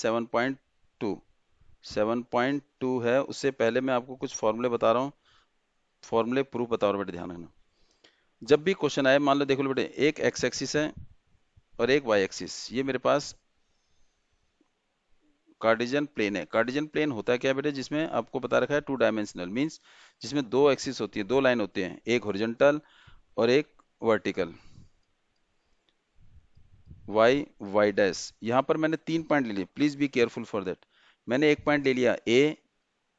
7.2 है। उससे पहले मैं आपको कुछ फॉर्मूले बता रहा हूँ, फॉर्मूले प्रूफ बता रहा हूँ बेटे, ध्यान रखना। जब भी क्वेश्चन आए, मान लो देख लो बेटे, एक एक्स एक्सिस है और एक वाई एक्सिस, ये मेरे पास कार्टेशियन प्लेन है। कार्टेशियन प्लेन होता है क्या बेटे, जिसमें आपको बता रखा है 2 डायमेंशनल, मींस जिसमें 2 एक्सिस होती है, 2 लाइन होती हैं, एक हॉरिजॉन्टल और एक वर्टिकल, वाई वाई डैश। यहां पर मैंने 3 पॉइंट ले लिए, please be careful for that. मैंने एक पॉइंट ले लिया ए,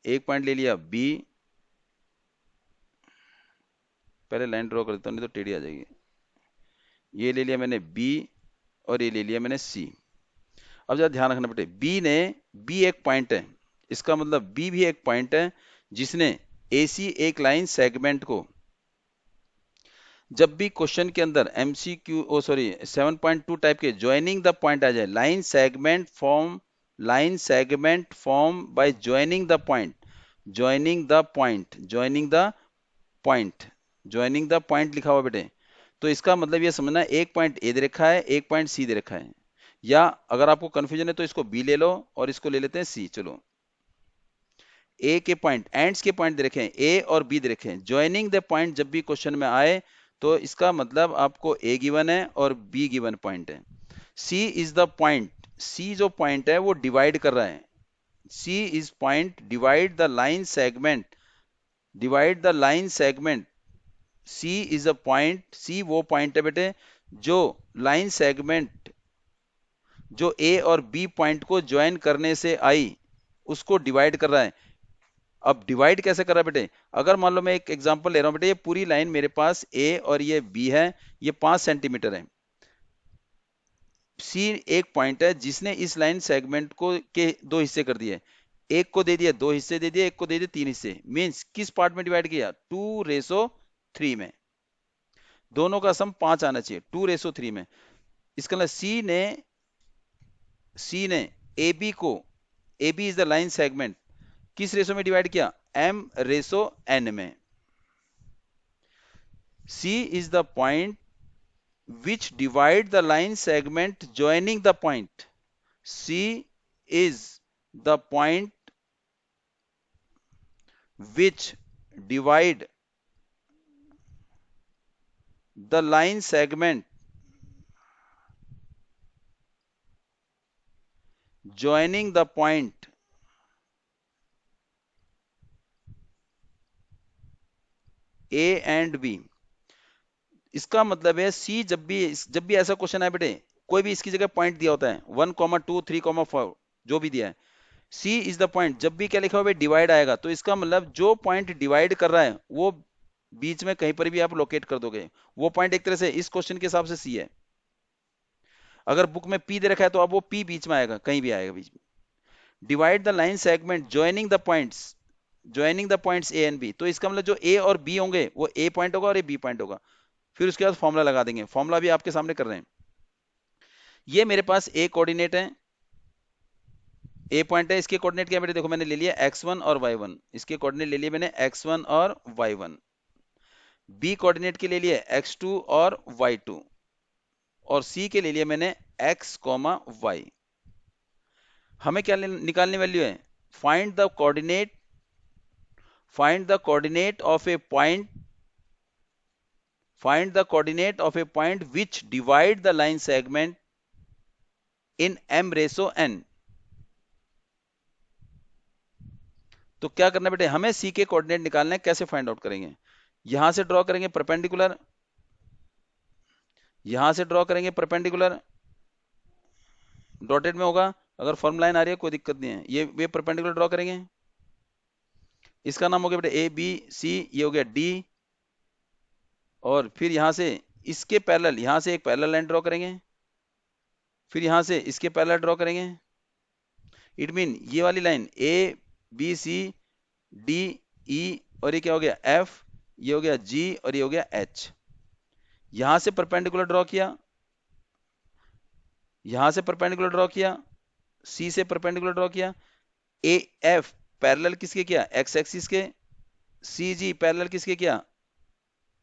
एक पॉइंट ले लिया बी, पहले लाइन ड्रॉ कर देता हूँ नहीं तो टेढ़ी आ जाएगी। ये ले लिया मैंने बी और ये ले लिया मैंने सी। अब जरा ध्यान रखना बेटे, बी एक पॉइंट है, इसका मतलब बी भी एक पॉइंट है जिसने एसी एक लाइन सेगमेंट को, जब भी क्वेश्चन के अंदर एमसीक्यू ओ सॉरी 7.2 टाइप के ज्वाइनिंग द पॉइंट आ जाए, line segment form by joining the point, joining the point, joining the point, joining the point लिखा हुआ बेटे, तो इसका मतलब ये समझना, एक पॉइंट ए दे रखा है, एक पॉइंट सी दे रखा है, या अगर आपको कंफ्यूजन है तो इसको बी ले लो और इसको ले लेते हैं सी। चलो, ए के पॉइंट, एंड्स के पॉइंट दे रखे हैं, ए और बी दे रखे हैं, ज्वाइनिंग द पॉइंट जब भी क्वेश्चन में आए तो इसका मतलब आपको ए गिवन है और बी गिवन पॉइंट है। C is the point, C जो पॉइंट है वो डिवाइड कर रहा है, C is point divide the line segment, divide the line segment, C is a point, C वो पॉइंट है बेटे जो लाइन सेगमेंट, जो ए और बी पॉइंट को ज्वाइन करने से आई उसको डिवाइड कर रहा है। अब डिवाइड कैसे कर रहा है बेटे, अगर मान लो मैं एक एग्जांपल ले रहा हूं बेटे, ये पूरी लाइन मेरे पास ए और ये बी है, ये 5 सेंटीमीटर है, सी एक पॉइंट है जिसने इस लाइन सेगमेंट को के 2 हिस्से कर दिए, एक को दे दिया 2 हिस्से दे दिए, एक को दे दिए 3 हिस्से, मींस किस पार्ट में डिवाइड किया, 2:3 में, दोनों का सम 5 आना चाहिए, 2:3 में। इसका मतलब सी ने ए बी को, A B is the line segment, किस रेशो में डिवाइड किया, m/n में। C is the point which divide the line segment joining the point. C is the point which divide the line segment joining the point A and B। इसका मतलब है सी जब भी ऐसा क्वेश्चन है बेटे, कोई भी इसकी जगह पॉइंट दिया होता है 1,2 3,4 जो भी दिया है, सी इज द पॉइंट, जब भी क्या लिखा हुआ है डिवाइड आएगा, तो इसका मतलब जो पॉइंट डिवाइड कर रहा है वो बीच में कहीं पर भी आप लोकेट कर दोगे, वो पॉइंट एक तरह से इस क्वेश्चन के हिसाब से सी है। अगर बुक में पी दे रखा है तो अब वो पी बीच में आएगा, कहीं भी आएगा बीच में। Divide the line segment joining the points, joining the points A and B, तो इसका मतलब जो ए और बी होंगे वो ए पॉइंट होगा और ये बी पॉइंट होगा। फिर उसके बाद फॉर्मुला लगा देंगे, फॉर्मुला भी आपके सामने कर रहे हैं। ये मेरे पास ए कोऑर्डिनेट है, ए पॉइंट है, इसके कोऑर्डिनेट क्या बेटे, देखो मैंने ले लिया x1 और y1, इसके कोऑर्डिनेट ले लिए मैंने x1 और y1। बी कोऑर्डिनेट के ले लिए x2 और y2, और सी के ले लिए मैंने x, y। हमें क्या निकालने वैल्यू है, find the coordinate, find the coordinate of A point, find the coordinate of A point which divide the line segment in m/n। तो क्या करना बेटे, हमें सी के कोऑर्डिनेट निकालना है, कैसे फाइंड आउट करेंगे, यहां से ड्रॉ करेंगे परपेंडिकुलर, यहां से ड्रॉ करेंगे परपेंडिकुलर, डॉटेड में होगा, अगर फॉर्म लाइन आ रही है कोई दिक्कत नहीं है, ये परपेंडिकुलर ड्रॉ करेंगे, इसका नाम हो गया बेटा ए बी सी, ये हो गया डी, और फिर यहां से इसके पैरेलल, यहां से एक पैरेलल लाइन ड्रॉ करेंगे, फिर यहां से इसके पैरेलल ड्रॉ करेंगे, इट मीन ये वाली line A B C D E, और ये क्या हो गया एफ, ये हो गया जी, और ये हो गया एच। यहां से परपेंडिकुलर ड्रॉ किया, यहां से परपेंडिकुलर ड्रॉ किया, सी से परपेंडिकुलर ड्रॉ किया, ए एफ पैरेलल किसके किया, एक्स एक्सिस के, सी जी पैरेलल किसके किया,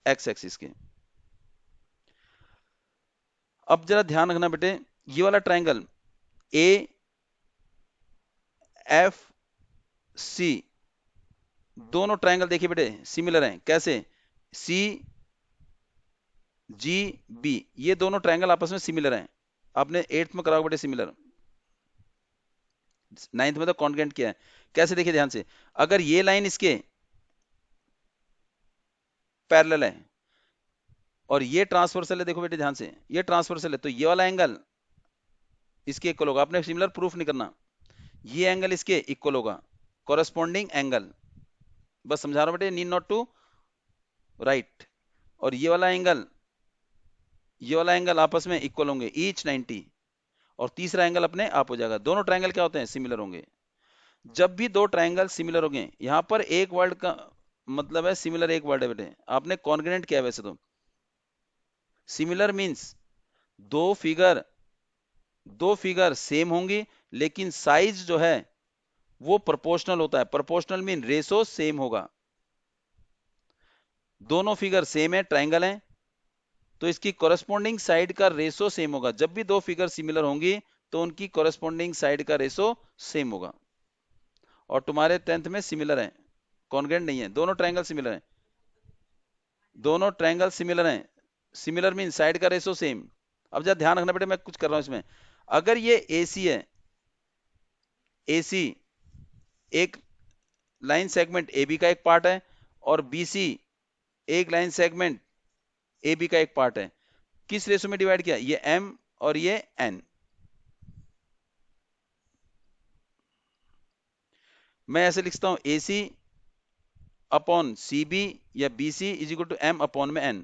एक्स एक्सिस के। अब जरा ध्यान रखना बेटे, ये वाला ट्रायंगल ए एफ सी, दोनों ट्रायंगल देखिए बेटे सिमिलर हैं। कैसे? सी जी बी, ये दोनों ट्रायंगल आपस में सिमिलर हैं। आपने 8th में करा होगा बेटे सिमिलर, 9th में तो कॉन्ग्रुएंट किया है। कैसे? देखिए ध्यान से, अगर ये लाइन इसके पैरेलल है और ये ट्रांसवर्सल है, देखो बेटे ध्यान से, ये ट्रांसवर्सल है, तो ये वाला एंगल इसके इक्वल होगा। आपने सिमिलर प्रूफ नहीं करना, ये एंगल इसके इक्वल होगा, कॉरेस्पॉन्डिंग एंगल, बस समझा रहा हूं बेटे, नीड नॉट टू राइट। और ये वाला एंगल आपस में इक्वल होंगे, ईच 90, और तीसरा एंगल अपने आप हो जाएगा। दोनों ट्रायंगल क्या होते हैं? सिमिलर होंगे। जब भी दो ट्रायंगल सिमिलर होंगे, यहां पर एक वर्ड का मतलब है सिमिलर, एक वर्ड है बेटे, आपने कॉन्ग्रुएंट किया है। वैसे तो सिमिलर मींस दो फिगर सेम होंगी, लेकिन साइज जो है वो प्रोपोर्शनल होता है। प्रोपोर्शनल मीन रेशो सेम होगा। दोनों फिगर सेम है, ट्रायंगल है, तो इसकी कॉरेस्पॉन्डिंग साइड का रेशो सेम होगा। जब भी दो फिगर सिमिलर होंगी तो उनकी कॉरेस्पॉन्डिंग साइड का रेशो सेम होगा। और तुम्हारे 10th में सिमिलर है, कॉन्ग्रुएंट नहीं है। दोनों ट्रायंगल सिमिलर हैं, दोनों ट्रायंगल सिमिलर हैं। सिमिलर मीन साइड का रेशो सेम। अब जरा ध्यान रखना बेटे, मैं कुछ कर रहा हूं इसमें। अगर ये AC है, AC एक लाइन सेगमेंट AB का एक पार्ट है, और BC एक लाइन सेगमेंट AB का एक पार्ट है, किस रेशो में डिवाइड किया? ये M और ये N। मैं ऐसे लिखता हूं, AC अपॉन CB या BC is equal to M upon में N।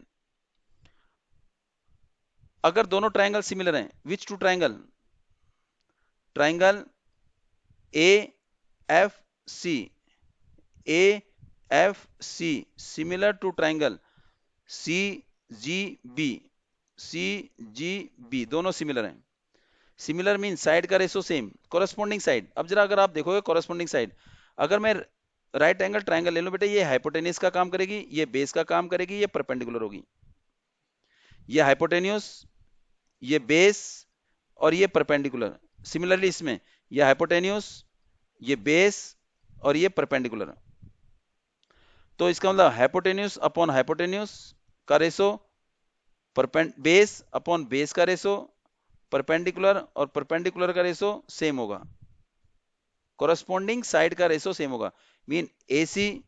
अगर दोनों ट्रायंगल सिमिलर हैं, which two triangle? Triangle AFC, AFC similar to triangle CGB, CGB दोनों सिमिलर हैं। सिमिलर मीन साइड का रेशो सेम, कॉरेस्पॉन्डिंग साइड। अब जरा अगर आप देखोगे कॉरेस्पॉन्डिंग साइड, अगर मैं राइट एंगल ट्रायंगल ले लूं बेटे, ये हाइपोटेन्यूज का काम करेगी, ये बेस का काम करेगी, ये परपेंडिकुलर होगी। ये हाइपोटेन्यूज, ये बेस, और ये परपेंडिकुलर। सिमिलरली इसमें ये हाइपोटेन्यूज, ये बेस, और ये परपेंडिकुलर। तो इसका मतलब हाइपोटेन्यूज अपॉन हाइपोटेन्यूज का रेशो, बेस अपॉन बेस का रेशो, परपेंडिकुलर और परपेंडिकुलर का रेशो सेम होगा, कॉरेस्पॉन्डिंग साइड का रेशो सेम होगा। मीन AC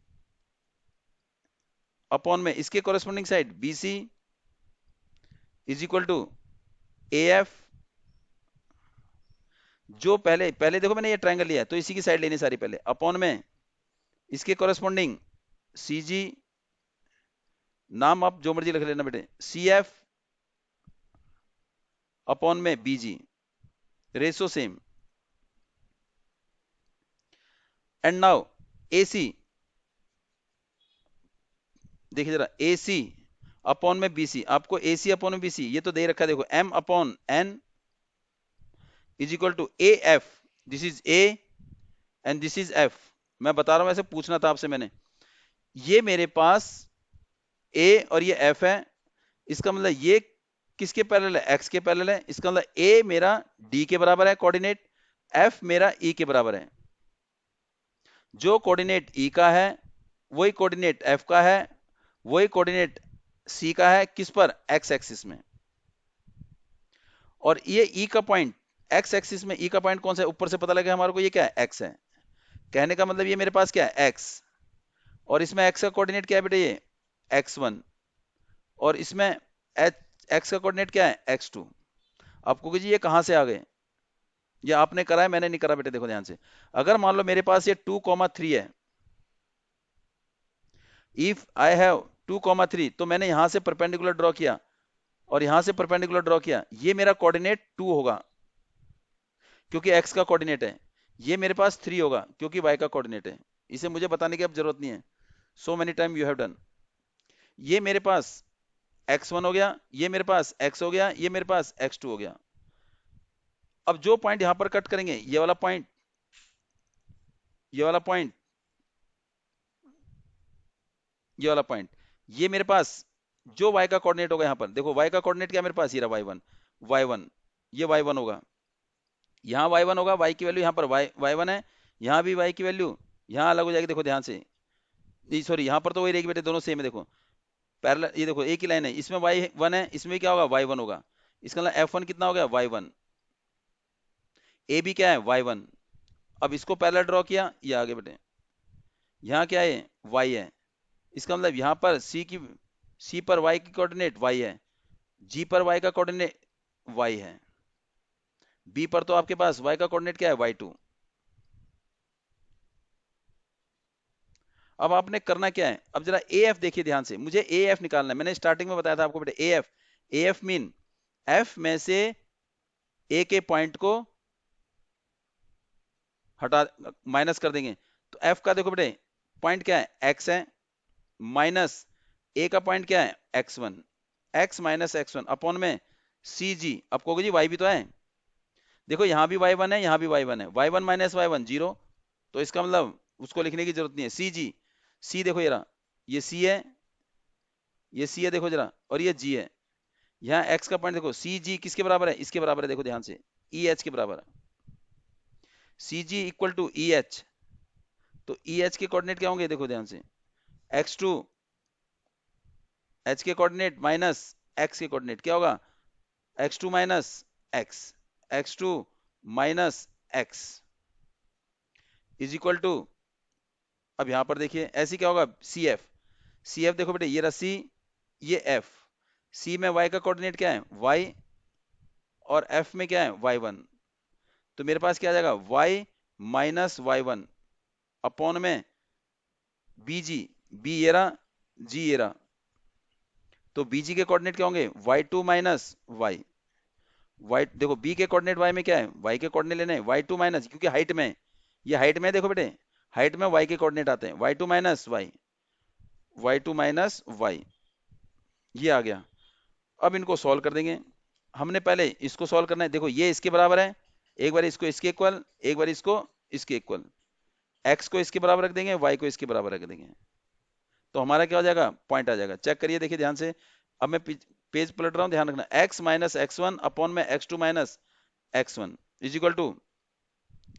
अपॉन में इसके corresponding side BC is equal to AF। जो पहले पहले देखो मैंने ये ट्रायंगल लिया है, तो इसी की साइड लेनी सारी पहले, अपॉन में इसके कॉरेस्पॉन्डिंग CG, नाम आप जो मर्जी लिख लेना बेटे, CF अपॉन में BG, ratio same. And now AC, देखिए जरा, AC अपॉन में BC, आपको AC अपॉन में BC ये तो दे रखा है, देखो M upon N is equal to AF। This is A and this is F। मैं बता रहा हूं, ऐसे पूछना था आपसे मैंने। ये मेरे पास A और ये F है, इसका मतलब ये किसके पैरेलल है? X के पैरेलल है। इसका मतलब A मेरा D के बराबर है कोऑर्डिनेट, F मेरा E के बराबर है। जो कोऑर्डिनेट E का है वही कोऑर्डिनेट F का है, वही कोऑर्डिनेट C का है, किस पर? X एक्सिस में। और ये E का पॉइंट, X एक्सिस में E का पॉइंट कौन सा है? ऊपर से पता लगा हमारे को, ये क्या है? X है। कहने का मतलब ये मेरे पास क्या है? X। और इसमें X का कोऑर्डिनेट क्या है बेटे? ये X1। और इसमें X का कोऑर्डिनेट क्या है? X2। आपको जी ये कहां से आ गए? ये आपने करा है, मैंने नहीं करा बेटे। देखो ध्यान से, अगर मान लो मेरे पास ये 2,3 है, इफ आई हैव 2,3, तो मैंने यहां से परपेंडिकुलर ड्रॉ किया और यहां से परपेंडिकुलर ड्रॉ किया, ये मेरा कोऑर्डिनेट 2 होगा क्योंकि x का कोऑर्डिनेट है। ये मेरे पास 3 होगा क्योंकि y का कोऑर्डिनेट है। इसे मुझे बताने की अब जरूरत नहीं है, so many time you have done. ये मेरे पास x1 हो गया, ये मेरे पास x हो गया, ये मेरे पास x2 हो गया। अब जो पॉइंट यहां पर कट करेंगे, ये वाला पॉइंट, ये वाला पॉइंट, ये वाला पॉइंट, ये मेरे पास जो y का कोऑर्डिनेट होगा, यहां पर देखो y का कोऑर्डिनेट क्या है मेरे पास? ये रहा y1, y1, ये y1 होगा, यहाँ y1 होगा, y की वैल्यू यहाँ पर y1 है, यहाँ भी y की वैल्यू यहाँ अलग हो जाएगी, देखो ध्यान से, सॉरी यहाँ पर तो वही रहेगी बेटे, दोनों सेम है देखो, पैरेलल, ये देखो एक ही लाइन है, इसमें y1 है, इसमें क्या होगा y1 होगा, इसका मतलब f1 कितना हो गया y1, ए भी क्या है y1। अब इसको पैरेलल ड्रॉ किया, ये आगे बेटे, यहाँ क्या है y है, इसका मतलब यहाँ पर c पर y की कोऑर्डिनेट y है, g पर y का कोऑर्डिनेट y है, b पर तो आपके पास y का कोऑर्डिनेट क्या है y2। अब आपने करना क्या है, अब जरा ए एफ देखिए ध्यान से, मुझे ए एफ निकालना है, मैंने स्टार्टिंग में बताया था आपको बेटे ए एफ मीन एफ में से ए के पॉइंट को हटा, माइनस कर देंगे, तो एफ का देखो बेटे पॉइंट क्या है एक्स है, माइनस ए का पॉइंट क्या है x1, x minus x1 upon में सी जी, अब कहोगे जी वाई भी तो है, देखो यहाँ भी y1 है, यहाँ भी y1 है, y1 माइनस y1 जीरो, तो इसका मतलब उसको लिखने की जरूरत नहीं है, सी जी, सी देखो ये रहा, ये सी है, ये सी है देखो जरा, और ये जी है, यहाँ x का पॉइंट देखो, सी जी किसके बराबर है, इसके बराबर है, देखो ध्यान से, ई एच के बराबर है, सी जी इक्वल टू ई एच, तो ई एच के कोऑर्डिनेट क्या होंगे, देखो ध्यान से, x2 h के कोऑर्डिनेट माइनस x के कोऑर्डिनेट क्या होगा, x2 minus x, x2 minus x is equal to, अब यहां पर देखिए ऐसे क्या होगा, सी एफ देखो बेटे, ये रहा c, ये f, c में y का कोऑर्डिनेट क्या है y, और f में क्या है y1, तो मेरे पास क्या आ जाएगा y माइनस y1 अपॉन में बी जी, बी ये रहा, जी ये रहा, तो bg के कोऑर्डिनेट क्या होंगे y2 माइनस y, वाई देखो बी के कोऑर्डिनेट वाई में क्या है, वाई के कोऑर्डिनेट लेने वाई टू माइनस, क्योंकि हाइट में, ये हाइट में देखो बेटे, हाइट में वाई के कोऑर्डिनेट आते हैं, y two minus y, y two minus y, ये आ गया। अब इनको सॉल्व कर देंगे, हमने पहले इसको सॉल्व करना है, देखो ये इसके बराबर है, एक बार इसको इसके इक्वल, एक बार इसको इसके इक्वल, एक्स को इसके बराबर रख देंगे, वाई को इसके बराबर रख देंगे, तो हमारा क्या हो जाएगा, पॉइंट आ जाएगा, चेक करिए देखिए ध्यान से, अब मैं पेज पलट रहा हूं, ध्यान रखना, x minus x one upon में x two minus x one is equal to,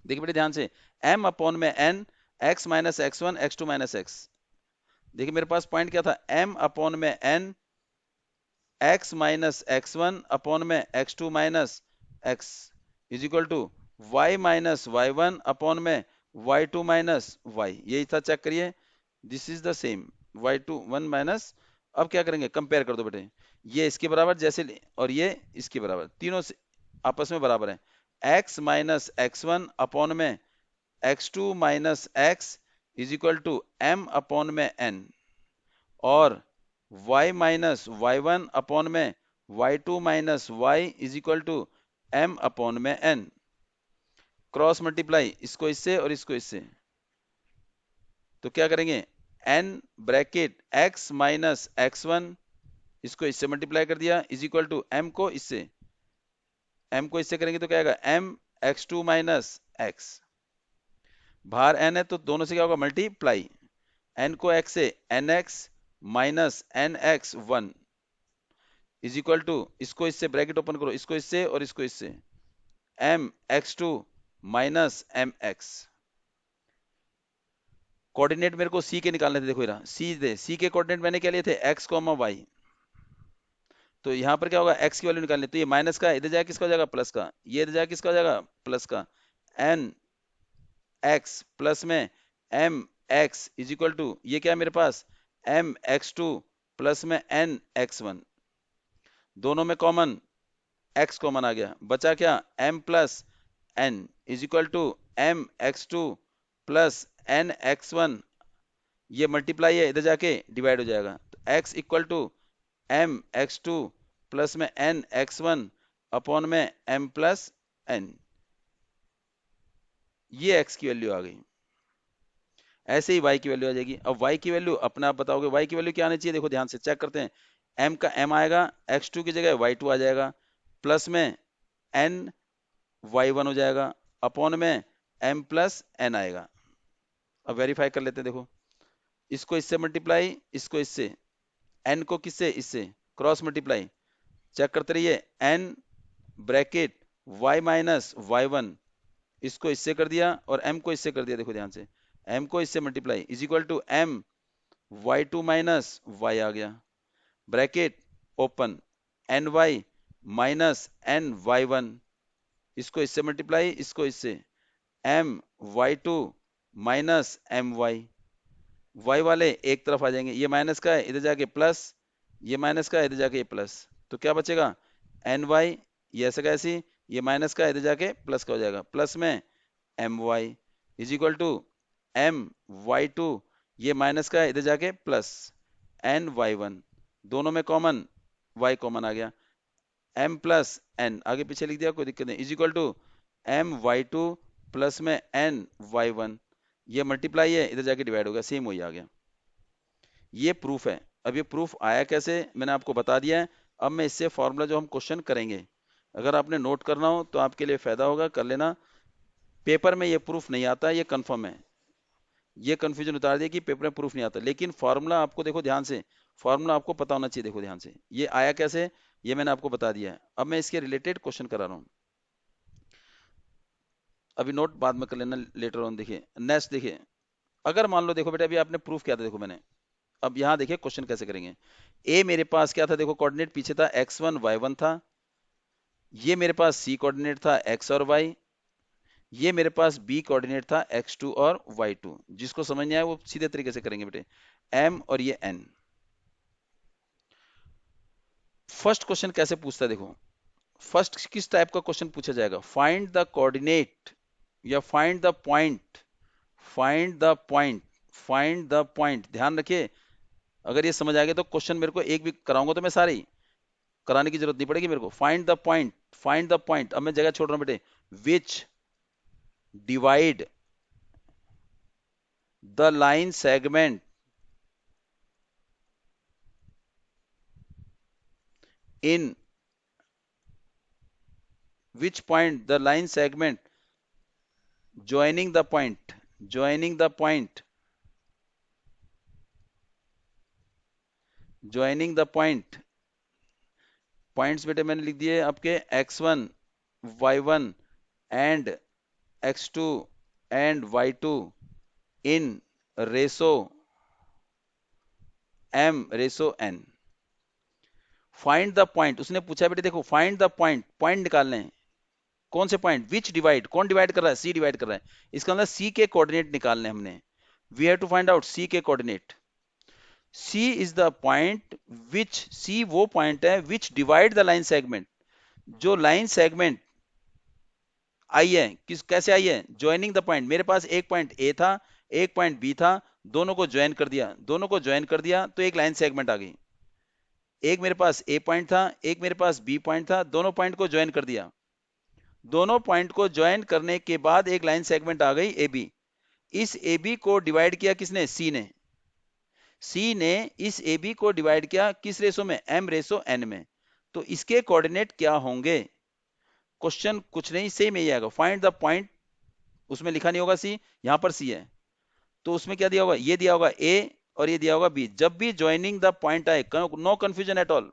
देखिए बेटे ध्यान से, m अपॉन में n, x minus x one x two minus x, देखिए मेरे पास पॉइंट क्या था, m अपॉन में n, x minus x one upon में x two minus x is equal to y minus y one upon में y two minus y, यही था, चेक करिए, this is the same, y two one minus, अब क्या करेंगे, compare कर दो बेटे, ये इसके बराबर जैसे और ये इसके बराबर, तीनों से आपस में बराबर है, x minus x one upon में x2 minus x is equal to m upon में n, और y minus y one upon में y2 minus y is equal to m upon में n, क्रॉस मल्टीप्लाई इसको इससे और इसको इससे, तो क्या करेंगे, n bracket x minus x one, इसको इससे मल्टीप्लाई कर दिया इज इक्वल टू m को इससे, m को इससे करेंगे तो क्या आएगा m x2 माइनस x, बाहर n है तो दोनों से क्या होगा मल्टीप्लाई, n को x से nx minus n x one is equal to, इसको इससे ब्रैकेट ओपन करो, इसको इससे और इसको इससे, m x2 minus m x, coordinate मेरे को c के निकालने थे, देखो इधर c के कोऑर्डिनेट मैंने क्या लिए थे x y, तो यहाँ पर क्या होगा x की वैल्यू निकालनी, तो ये माइनस का इधर जाएगा किसका हो जाएगा प्लस का, ये इधर जाएगा किसका हो जाएगा प्लस का, n x प्लस में m x is equal to, ये क्या है मेरे पास m x2 प्लस में n x1, दोनों में कॉमन x कॉमन आ गया, बचा क्या m plus n is equal to m x2 plus n x1, ये मल्टीप्लाई है इधर जाके डिवाइड हो जाएगा, तो x equal to m x2 plus में n x1 अपॉन में m प्लस n, ये x की वैल्यू आ गई, ऐसे ही y की वैल्यू आ जाएगी। अब y की वैल्यू अपने आप बताओगे, y की वैल्यू क्या आनी चाहिए, देखो ध्यान से चेक करते हैं, m का m आएगा, x2 की जगह y2 आ जाएगा, प्लस में n y1 हो जाएगा, अपॉन में m प्लस n आएगा। अब वेरीफाई कर लेते हैं, देखो इसको इससे मल्टीप्लाई, इसको इससे, n को किससे इससे क्रॉस मल्टीप्लाई, चेक करते रहिए, n bracket y minus y one इसको इससे कर दिया और m को इससे कर दिया, देखो ध्यान से, m को इससे multiply is equal to m y2 minus y आ गया, bracket open, ny minus n y1, इसको इससे मल्टीप्लाई, इसको इससे, m y2 minus my, y वाले एक तरफ आ जाएंगे, ये माइनस का है इधर जाके प्लस, ये माइनस का है इधर जाके ये प्लस, तो क्या बचेगा ny, ये ऐसा कैसी, ये माइनस का है इधर जाके प्लस का हो जाएगा, प्लस में my is equal to m y2, ये माइनस का है इधर जाके प्लस n y1, दोनों में कॉमन y कॉमन आ गया, m प्लस n आगे पीछे लिख दिया कोई दिक्कत नहीं, is equal to m y2 plus में n y1, ये मल्टीप्लाई है इधर जाके डिवाइड होगा, सेम वही आ गया। ये प्रूफ है। अब ये प्रूफ आया कैसे मैंने आपको बता दिया है। अब मैं इससे फॉर्मूला जो हम क्वेश्चन करेंगे, अगर आपने नोट करना हो तो आपके लिए फायदा होगा, कर लेना। पेपर में ये प्रूफ नहीं आता, ये कंफर्म है, ये कंफ्यूजन उतार दिया कि पेपर में प्रूफ नहीं आता, लेकिन फॉर्मूला आपको देखो ध्यान से, फॉर्मूला आपको पता होना चाहिए, देखो ध्यान से, ये आया कैसे ये मैंने आपको बता दिया है। अब मैं इसके रिलेटेड क्वेश्चन करा रहा हूँ, अभी नोट बाद में कर लेना लेटर ऑन। देखिए नेक्स्ट, देखिए अगर मान लो, देखो बेटा अभी आपने प्रूफ किया था, देखो मैंने, अब यहाँ देखिए क्वेश्चन कैसे करेंगे। ए मेरे पास क्या था, देखो कोऑर्डिनेट पीछे था x1 y1 था, ये मेरे पास सी कोऑर्डिनेट था x और y, ये मेरे पास बी कोऑर्डिनेट था x2 और y2। जिसको समझ नहीं आया वो सीधे तरीके से करेंगे बेटे, m और ये n। फर्स्ट क्वेश्चन कैसे पूछता है, देखो फर्स्ट किस टाइप का क्वेश्चन पूछा जाएगा, फाइंड द कोऑर्डिनेट या find the point, find the point, find the point. ध्यान रखिए, अगर ये समझ आ गया तो क्वेश्चन मेरे को एक भी कराऊंगा तो मैं सारे ही कराने की जरूरत नहीं पड़ेगी मेरे को। Find the point, find the point, अब मैं जगह छोड़ रहा हूं बेटे, which divide the line segment in which point the line segment joining the point, joining the point, joining the point। Points बेटे मैंने लिख दिए आपके x1 y1 and x2 and y2 in ratio m ratio n। Find the point उसने पूछा बेटे, देखो find the point, point निकालने हैं। कौन से पॉइंट, विच डिवाइड, कौन डिवाइड कर रहा है, सी डिवाइड कर रहा है, इसका मतलब सी के कोऑर्डिनेट निकालने हमने। We have to find out C के coordinate. C is the point which, C वो पॉइंट है which divide the line segment, जो लाइन सेगमेंट आई है, किस कैसे आई है, ज्वाइनिंग द पॉइंट। मेरे पास एक पॉइंट ए था, एक पॉइंट बी था, दोनों को ज्वाइन कर दिया, दोनों को ज्वाइन कर दिया तो एक लाइन सेगमेंट आ गई। एक मेरे पास ए पॉइंट था, एक मेरे पास बी पॉइंट था, दोनों पॉइंट को ज्वाइन कर दिया, दोनों पॉइंट को ज्वाइन करने के बाद एक लाइन सेगमेंट आ गई ए बी। इस ए बी को डिवाइड किया किसने, सी ने, सी ने इस ए बी को डिवाइड किया किस रेशो में, एम रेशो एन में। तो इसके कोऑर्डिनेट क्या होंगे, क्वेश्चन कुछ नहीं, सेम यही आएगा, फाइंड द पॉइंट, उसमें लिखा नहीं होगा सी, यहां पर सी है, तो उसमें क्या दिया होगा, ये दिया होगा ए और ये दिया होगा बी। जब भी ज्वाइनिंग द पॉइंट आए, no confusion at all.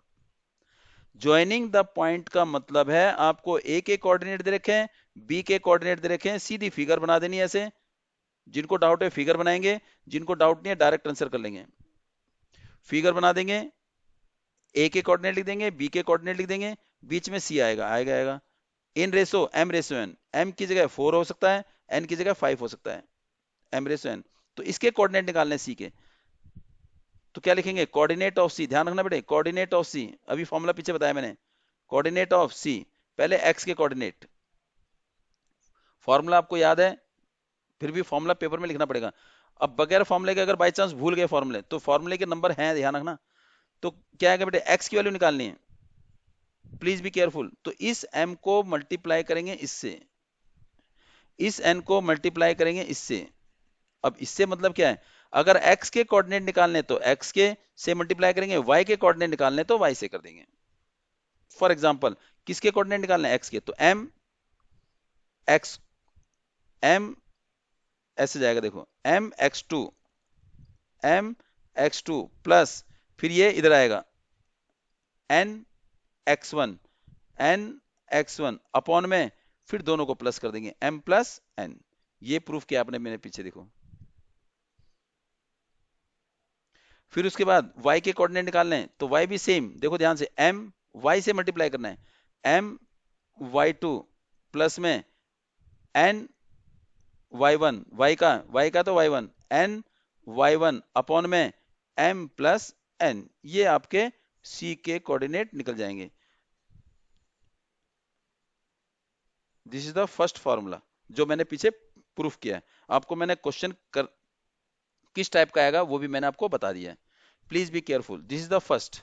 Joining the point का मतलब है आपको ए के कोऑर्डिनेट दे रखे हैं, बी के कोऑर्डिनेट दे रखे हैं, सीधी फिगर बना देनी है ऐसे। जिनको डाउट है फिगर बनाएंगे, जिनको डाउट नहीं है डायरेक्ट आंसर कर लेंगे। फिगर बना देंगे, ए के कोऑर्डिनेट लिख देंगे, बी के कोऑर्डिनेट लिख देंगे, बीच में सी आएगा, आएगा आएगा। In ratio m ratio n, m की जगह 4 हो सकता है, एन की जगह 5 हो सकता है, एम रेसो एन। तो इसके कोऑर्डिनेट निकालने सी के, तो क्या लिखेंगे, कोऑर्डिनेट ऑफ सी। ध्यान रखना बेटे, कोऑर्डिनेट ऑफ सी, अभी फॉर्मूला पीछे बताया मैंने, कोऑर्डिनेट ऑफ सी, पहले एक्स के कोऑर्डिनेट। फॉर्मूला आपको याद है, फिर भी फॉर्मूला पेपर में लिखना पड़ेगा। अब बगैर फॉर्मूले के अगर बाई चांस भूल गए फॉर्मूले, तो फॉर्मूले के नंबर हैं, ध्यान रखना। तो क्या है बेटे, एक्स की वैल्यू निकालनी है, प्लीज बी केयरफुल। तो इस m को मल्टीप्लाई करेंगे इससे, इस n को मल्टीप्लाई करेंगे इससे। अब इससे मतलब क्या है, अगर x के कोऑर्डिनेट निकालने तो x के से मल्टीप्लाई करेंगे, y के कोऑर्डिनेट निकालने तो y से कर देंगे। फॉर एग्जांपल किसके कोऑर्डिनेट निकालने, x के, तो m x, m ऐसे जाएगा, देखो m x2 प्लस, फिर ये इधर आएगा n x1 अपॉन में फिर दोनों को प्लस कर देंगे m प्लस n। ये प्रूफ किया आपने मेरे पीछे देखो। फिर उसके बाद y के कोऑर्डिनेट निकालने हैं तो y भी सेम, देखो ध्यान से, m y से मल्टीप्लाई करना है, m y2 प्लस में n y1, y का तो y1, n y1 अपॉन में m प्लस n। ये आपके c के कोऑर्डिनेट निकल जाएंगे। This is the first formula जो मैंने पीछे प्रूफ किया है। आपको मैंने क्वेश्चन कर किस टाइप का आएगा वो भी मैंने आपको बता दिया है। Please be careful, this is the first.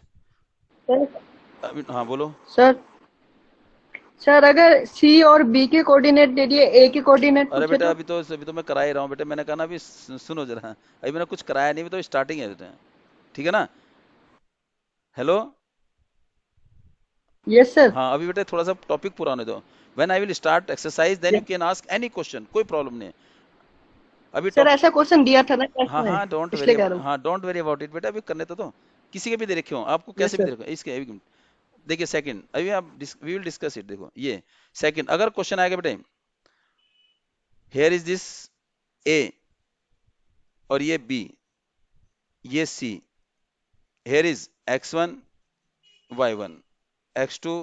Sir हाँ बोलो। सर सर अगर सी और बी के कोऑर्डिनेट दे दिए, ए के कोऑर्डिनेट अरे पूछे बेटा तो? अभी तो मैं करा ही रहा हूँ बेटा, मैंने कहा ना अभी सुनो जरा, अभी मैंने कुछ कराया नहीं, अभी तो स्टार्टिंग है बेटा, ठीक है ना। हेलो। Yes sir. हाँ अभी बेटा थोड़ा सा टॉपिक पूरा होने दो। When I will start exercise then you can ask any question, कोई प्रॉब्लम नहीं है अभी सर टॉप। ऐसा क्वेश्चन दिया था ना टेस्ट हाँ में, हाँ डोंट वरी, इसलिए कह रहा हूँ। हाँ डोंट वरी अबाउट इट बेटा, अभी करने तो किसी के भी दे रखे हो आपको, यस कैसे भी दे सर। रखे हो इसके अभी। देखिए सेकंड, अभी आप वी विल डिस्कस इट। देखो ये सेकंड, अगर क्वेश्चन आएगा बेटे, हेयर इज दिस ए और ये बी, ये सी, here is x1 y1 x2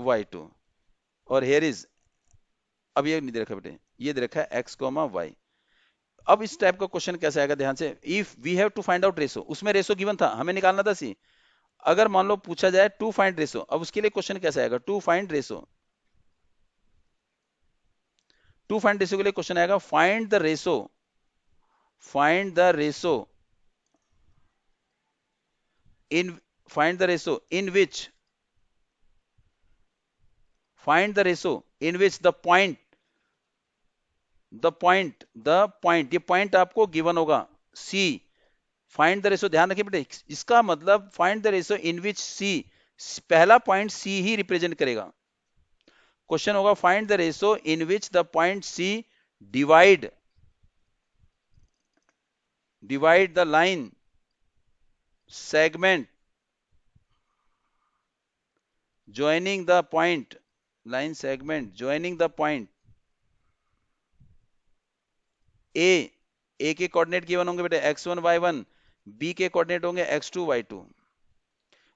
y2 और हेयर इज, अब ये नहीं दे रखा बेटे, ये दे रखा है x कॉमा y। अब इस टाइप का क्वेश्चन कैसे आएगा, ध्यान से, if we have to find out ratio, उसमें रेशो गिवन था, हमें निकालना था सी। अगर मान लो पूछा जाए टू फाइंड रेशो, अब उसके लिए क्वेश्चन कैसे आएगा, to find ratio. To find ratio के लिए क्वेश्चन आएगा find the ratio, find the ratio in, find the ratio in which, find the ratio in which the point, the point, ये point आपको गिवन होगा C. Find the ratio, ध्यान रखिए बेटे, इसका मतलब find the ratio in which C, पहला point C ही रिप्रेजेंट करेगा। क्वेश्चन होगा find the ratio in which the point C divide, divide the line segment joining the point, line segment joining the point A, A के coordinate given होंगे बेटे x1 y1, B के coordinate होंगे x2 y2।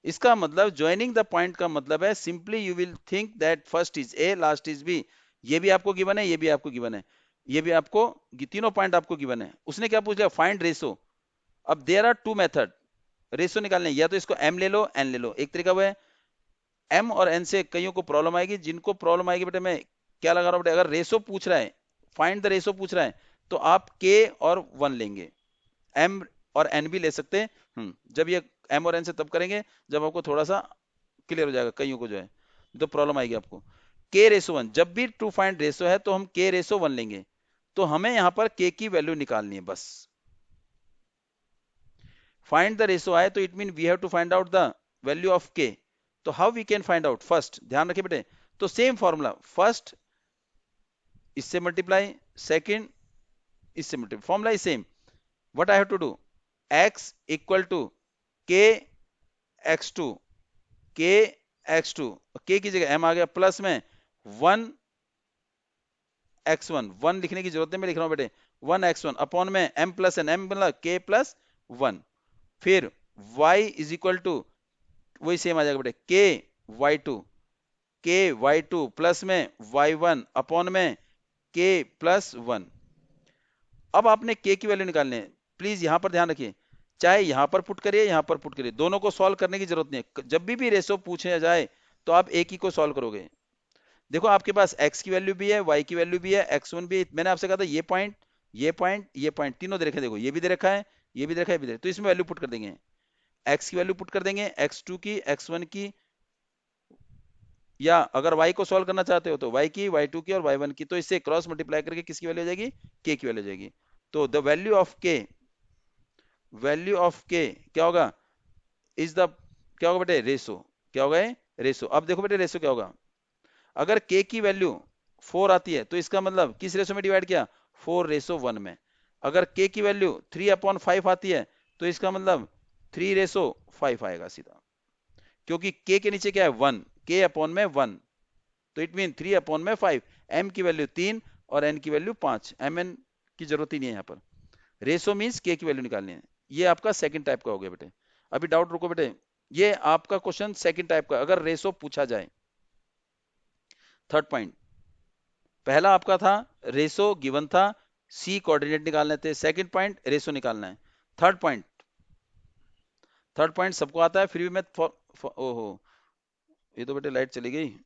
इसका मतलब joining the point का मतलब है simply you will think that first is A last is B. ये भी आपको गिवन है, ये भी आपको गिवन है, ये भी आपको, तीनों पॉइंट आपको गिवन है। उसने क्या पूछ लिया, फाइंड रेशो। अब there are two method ratio निकालने, या तो इसको m ले लो n ले लो, एक तरीका वो है। m और n से कईयों को प्रॉब्लम आएगी, जिनको प्रॉब्लम आएगी बेटे मैं क्या लगा रहा हूँ बेटे, अगर रेशो पूछ रहा है, फाइंड द रेशो पूछ रहा है, तो आप k और 1 लेंगे, m और n भी ले सकते हैं। जब ये m और n से तब करेंगे जब आपको थोड़ा सा क्लियर हो जाएगा, कईयों को जो है तो प्रॉब्लम आएगी आपको। k रेशो 1, जब भी टू फाइंड रेशो है तो हम k रेशो 1 लेंगे, तो हमें यहां पर k की वैल्यू निकालनी है बस। फाइंड द रेशो आए तो it mean we have to find out the value of k। तो how we can find out, first ध्यान रखिए बेटे, तो सेम फॉर्मूला, फर्स्ट इससे मल्टीप्लाई, सेकंड इससे multiply, formula is same. What I have to do, x equal to k x2, k x2, k की जगह m आ गया, प्लस में 1 x1, 1 लिखने की जरूरत नहीं, मैं लिख रहा हूं बेटे 1 x1 अपॉन में m प्लस n, m मतलब k प्लस 1। फिर y इज इक्वल टू, वही सेम आ जाएगा बेटे, k y2, k y2 plus में y1 अपॉन में k प्लस 1। अब आपने k की वैल्यू निकालनी है, प्लीज यहां पर ध्यान रखिए, चाहे यहां पर पुट करिए यहां पर पुट करिए, दोनों को सॉल्व करने की जरूरत नहीं है। जब भी रेशो पूछे जाए तो आप एक ही को सॉल्व करोगे। देखो आपके पास x की वैल्यू भी है, y की वैल्यू भी है, x1 भी है। मैंने आपसे कहा था ये पॉइंट, ये पॉइंट, ये पॉइंट तीनों दे रखे हैं, देखो ये भी दे रखा है, ये भी दे रखा है, ये भी दे रखा है, तो इसमें वैल्यू पुट कर देंगे, x की वैल्यू पुट कर देंगे, x2 की, x1 की, या अगर y को सॉल्व करना चाहते हो तो y की, y2 की और y1 की, तो इससे क्रॉस मल्टीप्लाई करके किसकी वैल्यू आ जाएगी, k की वैल्यू आ जाएगी। तो the value of k, value of k क्या होगा, इज द, क्या होगा बेटे, रेशो, क्या होगा ये, रेशो। अब देखो बेटे रेशो क्या होगा, अगर k की वैल्यू 4 आती है तो इसका मतलब किस रेशो में डिवाइड किया, 4 रेशो 1 में। अगर k की वैल्यू 3/5 आती है तो इसका मतलब 3 रेशो 5 आएगा सीधा, क्योंकि k के नीचे क्या है 1, k अपॉन में 1, तो इट मीन 3/5, m की वैल्यू 3 और n की वैल्यू 5, mn की जरूरत ही नहीं है यहाँ पर। रेशो मीन्स k की वैल्यू निकालनी है। ये आपका सेकंड टाइप का हो गया बेटे। अभी डाउट रुको बेटे, ये आपका क्वेश्चन सेकंड टाइप का, अगर रेशो पूछा जाए। थर्ड पॉइंट, पहला आपका था रेशो गिवन था, सी कोऑर्डिनेट निकालने थे। सेकंड पॉइंट रेशो निकालना है। थर्ड पॉइंट, थर्ड पॉइंट सबको आता है, फिर भी मैं ओहो, ये तो बेटे लाइट चली गई।